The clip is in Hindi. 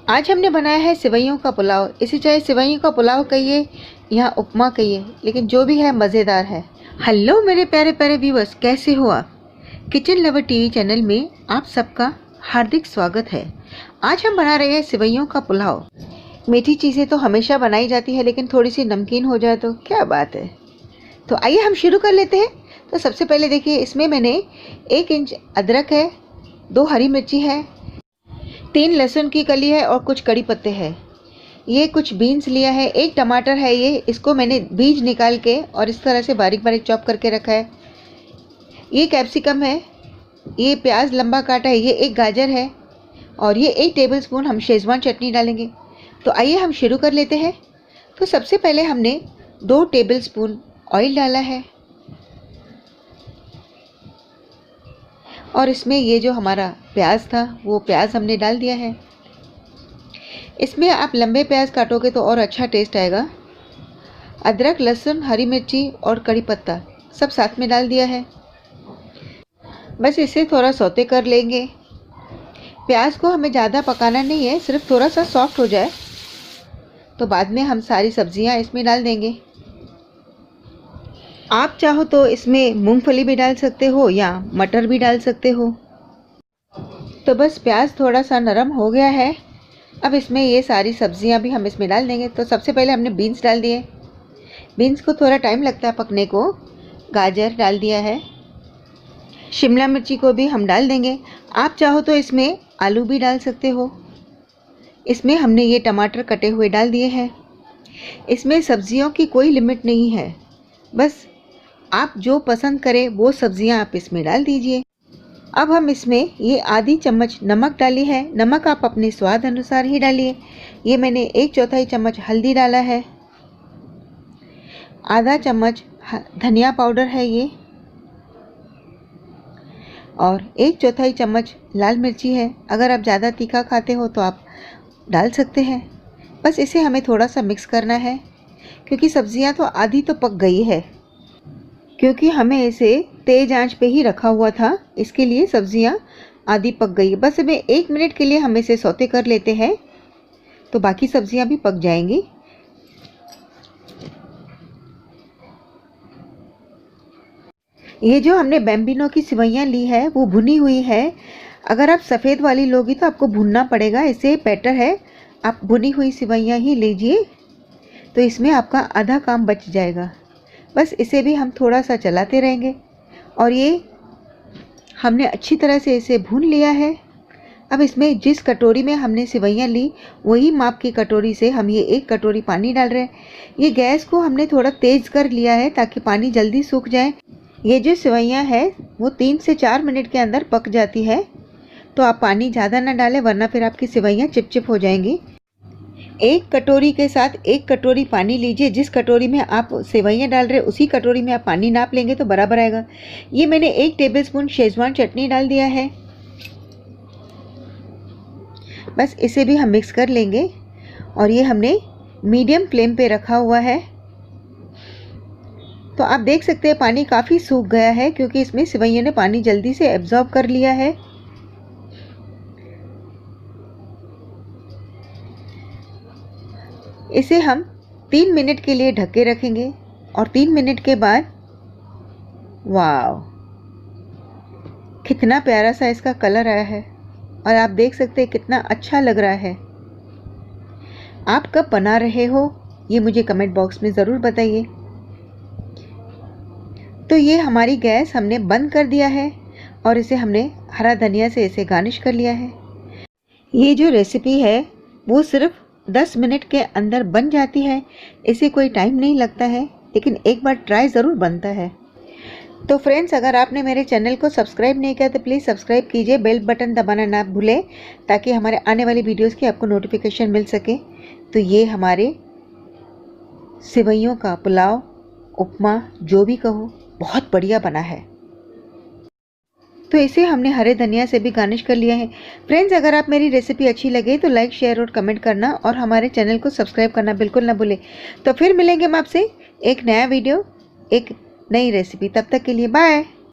आज हमने बनाया है सेवइयों का पुलाव। इसे चाहे सेवइयों का पुलाव कहिए या उपमा कहिए, लेकिन जो भी है मज़ेदार है। हेलो मेरे प्यारे प्यारे व्यूअर्स, कैसे हो आप? किचन लवर टीवी चैनल में आप सबका हार्दिक स्वागत है। आज हम बना रहे हैं सेवइयों का पुलाव। मीठी चीज़ें तो हमेशा बनाई जाती है, लेकिन थोड़ी सी नमकीन हो जाए तो क्या बात है। तो आइए हम शुरू कर लेते हैं। तो सबसे पहले देखिए, इसमें मैंने 1 इंच अदरक है, 2 हरी मिर्ची है, 3 लहसुन की कली है और कुछ कड़ी पत्ते हैं। ये कुछ बीन्स लिया है, 1 टमाटर है, इसको मैंने बीज निकाल के और इस तरह से बारीक बारीक चॉप करके रखा है। ये कैप्सिकम है, ये प्याज लंबा काटा है, ये 1 गाजर है और ये 1 टेबलस्पून हम शेजवान चटनी डालेंगे। तो आइए हम शुरू कर लेते हैं। तो सबसे पहले हमने 2 टेबलस्पून ऑयल डाला है और इसमें ये जो हमारा प्याज था वो प्याज हमने डाल दिया है। इसमें आप लंबे प्याज काटोगे तो और अच्छा टेस्ट आएगा। अदरक, लहसुन, हरी मिर्ची और कड़ी पत्ता सब साथ में डाल दिया है। बस इसे थोड़ा सौते कर लेंगे। प्याज को हमें ज़्यादा पकाना नहीं है, सिर्फ थोड़ा सा सॉफ्ट हो जाए तो बाद में हम सारी सब्जियां इसमें डाल देंगे। आप चाहो तो इसमें मूंगफली भी डाल सकते हो या मटर भी डाल सकते हो। तो बस प्याज थोड़ा सा नरम हो गया है। अब इसमें ये सारी सब्जियां भी हम इसमें डाल देंगे। तो सबसे पहले हमने बीन्स डाल दिए। बीन्स को थोड़ा टाइम लगता है पकने को। गाजर डाल दिया है। शिमला मिर्ची को भी हम डाल देंगे। आप चाहो तो इसमें आलू भी डाल सकते हो। इसमें हमने ये टमाटर कटे हुए डाल दिए हैं। इसमें सब्जियों की कोई लिमिट नहीं है, बस आप जो पसंद करें वो सब्जियां आप इसमें डाल दीजिए। अब हम इसमें ये आधी चम्मच नमक डाली है। नमक आप अपने स्वाद अनुसार ही डालिए। ये मैंने 1/4 चम्मच हल्दी डाला है, आधा चम्मच धनिया पाउडर है ये, और 1/4 चम्मच लाल मिर्ची है। अगर आप ज़्यादा तीखा खाते हो तो आप डाल सकते हैं। बस इसे हमें थोड़ा सा मिक्स करना है, क्योंकि सब्जियां तो आधी तो पक गई है, क्योंकि हमें इसे तेज़ आंच पे ही रखा हुआ था, इसके लिए सब्जियां आधी पक गई। बस हमें 1 मिनट के लिए हम इसे सौते कर लेते हैं तो बाकी सब्जियां भी पक जाएंगी। ये जो हमने बैम्बिनो की सेवइयां ली है वो भुनी हुई है। अगर आप सफ़ेद वाली लोगी तो आपको भुनना पड़ेगा, इससे बेटर है आप भुनी हुई सेवइयां ही लीजिए, तो इसमें आपका आधा काम बच जाएगा। बस इसे भी हम थोड़ा सा चलाते रहेंगे और ये हमने अच्छी तरह से इसे भून लिया है। अब इसमें जिस कटोरी में हमने सेवइयां ली वही माप की कटोरी से हम ये 1 कटोरी पानी डाल रहे हैं। ये गैस को हमने थोड़ा तेज़ कर लिया है ताकि पानी जल्दी सूख जाए। ये जो सेवइयां है वो 3 से 4 मिनट के अंदर पक जाती है, तो आप पानी ज़्यादा ना डालें वरना फिर आपकी सेवइयां चिपचिप हो जाएंगी। 1 कटोरी के साथ 1 कटोरी पानी लीजिए। जिस कटोरी में आप सेवइयां डाल रहे हैं उसी कटोरी में आप पानी नाप लेंगे तो बराबर आएगा। ये मैंने 1 टेबलस्पून शेजवान चटनी डाल दिया है। बस इसे भी हम मिक्स कर लेंगे और ये हमने मीडियम फ्लेम पे रखा हुआ है। तो आप देख सकते हैं पानी काफ़ी सूख गया है, क्योंकि इसमें सेवइयों ने पानी जल्दी से एब्जॉर्ब कर लिया है। इसे हम 3 मिनट के लिए ढक के रखेंगे और 3 मिनट के बाद वाव, कितना प्यारा सा इसका कलर आया है और आप देख सकते हैं कितना अच्छा लग रहा है। आप कब बना रहे हो ये मुझे कमेंट बॉक्स में ज़रूर बताइए। तो ये हमारी गैस हमने बंद कर दिया है और इसे हमने हरा धनिया से इसे गार्निश कर लिया है। ये जो रेसिपी है वो सिर्फ 10 मिनट के अंदर बन जाती है। इसे कोई टाइम नहीं लगता है, लेकिन एक बार ट्राई ज़रूर बनता है। तो फ्रेंड्स, अगर आपने मेरे चैनल को सब्सक्राइब नहीं किया तो प्लीज़ सब्सक्राइब कीजिए, बेल बटन दबाना ना भूलें ताकि हमारे आने वाली वीडियोस की आपको नोटिफिकेशन मिल सके। तो ये हमारे सेवइयों का पुलाव, उपमा, जो भी कहो, बहुत बढ़िया बना है। तो इसे हमने हरे धनिया से भी गार्निश कर लिया है। फ्रेंड्स, अगर आप मेरी रेसिपी अच्छी लगे तो लाइक, शेयर और कमेंट करना और हमारे चैनल को सब्सक्राइब करना बिल्कुल ना भूलें। तो फिर मिलेंगे हम आपसे एक नया वीडियो, एक नई रेसिपी। तब तक के लिए बाय।